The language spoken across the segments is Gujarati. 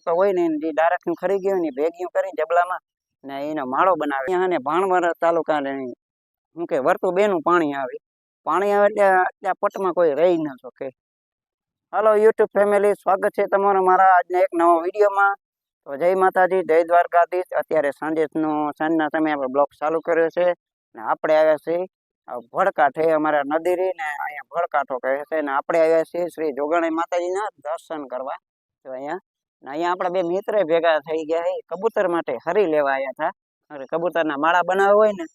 કે હોય ને જે ડાયરેક્ટ ખરી ગયું ને ભેગી કરી જબલામાં ને એનો માળો બનાવે. અને ભાણવર તાલુકા શું કે વર્તુ બેનું પાણી આવે એટલે ત્યાં પટમાં કોઈ રહી ન શકે. હાલો યુટ્યુબ ફેમિલી, સ્વાગત છે તમારું મારા આજના એક નવા વિડીયોમાં. તો જય માતાજી, જય દ્વારકાધીશ. અત્યારે સાંજના સમયે આપણે બ્લોગ ચાલુ કર્યો છે ને આપણે આવ્યા છીએ ભડકાઠે, અમારા નદી રહી ને અહીંયા ભડકાઠો કહે છે ને આપણે આવ્યા છીએ શ્રી જોગણી માતાજીના દર્શન કરવા. તો અહીંયા આપણા બે મિત્ર ભેગા થઈ ગયા છે, કબૂતર માટે હરી લેવા આવ્યા હતા. અરે કબૂતરના માળા બનાવવા હોય ને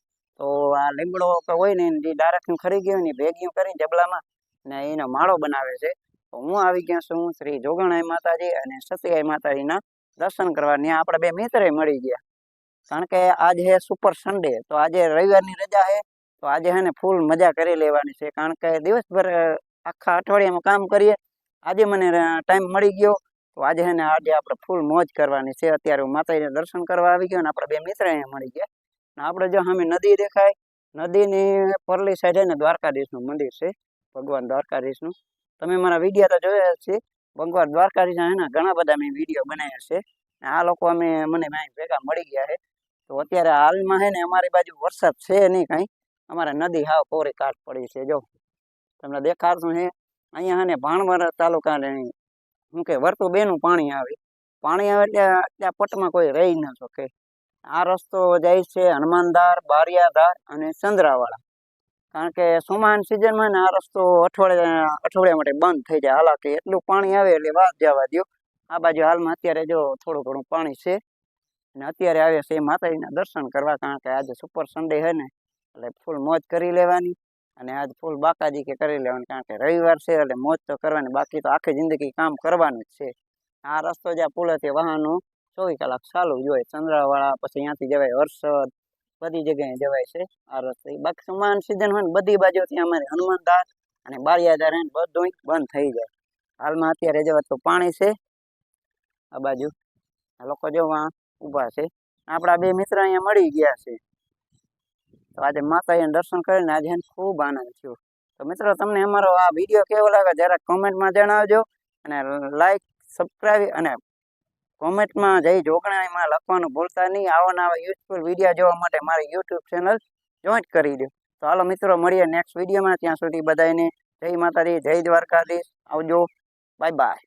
તો આ લીમડો હોય ને જે ડાયરેક્ટ ખરી ગયું ને ભેગી કરી જબલામાં ને એનો માળો બનાવે છે. તો હું આવી ગયો છું શ્રી જોગણાઈ માતાજી અને સતીઆઈ માતાજીના દર્શન કરવા. ત્યાં આપણા બે મિત્ર મળી ગયા, કારણ કે આજ હે સુપર સન્ડે. તો આજે રવિવારની રજા છે, તો આજે હે ને ફૂલ મજા કરી લેવાની છે, કારણ કે દિવસભર આખા અઠવાડિયામાં કામ કરીએ. આજે મને ટાઈમ મળી ગયો તો આજે હે ને આજે આપણે ફૂલ મોજ કરવાની છે. અત્યારે હું માતાજીના દર્શન કરવા આવી ગયો ને આપણા બે મિત્ર અહીંયા મળી ગયા. આપણે જો સામે નદી દેખાય, નદીની પરલી સાઈડ હે ને દ્વારકાધીશનું મંદિર છે, ભગવાન દ્વારકાધીશનું. તમે મારા વિડીયો તો જોયા છે, ભગવાન દ્વારકાધીશ હે ને ઘણા બધા મેં વિડીયો બનાવ્યા છે. આ લોકો મને ભેગા મળી ગયા છે. તો અત્યારે હાલમાં હે ને અમારી બાજુ વરસાદ છે નહીં કાંઈ, અમારે નદી હાવ કોરી કાટ પડી છે. જો તમને દેખાડતું છે, અહીંયા હે ને ભાણવર તાલુકા શું કે વર્તુ બેનું પાણી આવે એટલે ત્યાં પટમાં કોઈ રહી ન શકે. આ રસ્તો જાય છે હનુમાનધાર, બારિયાધાર અને ચંદ્રાવાળા. કારણ કે ચોમાસાની સિઝનમાં ને આ રસ્તો અઠવાડિયા માટે બંધ થઈ જાય. હાલાકી એટલું પાણી આવે એટલે વાત જવા દો. આ બાજુ હાલમાં અત્યારે જો થોડું ઘણું પાણી છે અને અત્યારે આવે છે માતાજીના દર્શન કરવા, કારણ કે આજે સુપર સન્ડે છે ને એટલે ફૂલ મોજ કરી લેવાની. અને આજ ફૂલ બાકાજી કે કરી લેવાની, કારણ કે રવિવાર છે એટલે મોજ તો કરવાની, બાકી તો આખી જિંદગી કામ કરવાનું જ છે. આ રસ્તો જ્યાં પુલેથી વાહનો 24 કલાક ચાલુ જ હોય. ચંદ્રાવાળા પછી અહીંયાથી જવાય હર્ષદ, બધી જગ્યાએ જવાય છે આ રસ્તે. બાકી સમાન સિઝન હોય ને બધી બાજુથી અમારે હનુમાનધાર અને બારિયાધાર બધું બંધ થઈ જાય. હાલમાં અત્યારે જવા તો પાણી છે આ બાજુ, આ લોકો જોવા ઊભા છે. આપણા બે મિત્ર અહીંયા મળી ગયા છે, તો આજે માતાજીના દર્શન કરીને આજે ખૂબ આનંદ થયો. તો મિત્રો, તમને અમારો આ વિડીયો કેવો લાગે જરા કોમેન્ટમાં જણાવજો, અને લાઈક, સબસ્ક્રાઈબ અને કોમેન્ટમાં જય જોગણાઈમાં લખવાનું ભૂલતા નહીં. આવા યુઝફુલ વિડીયો જોવા માટે મારી યુટ્યુબ ચેનલ જોઈન્ટ કરી દો. તો હાલો મિત્રો, મળીએ નેક્સ્ટ વિડીયોમાં. ત્યાં સુધી બધાને જય માતાજી, જય દ્વારકાધીશ. આવજો, બાય બાય.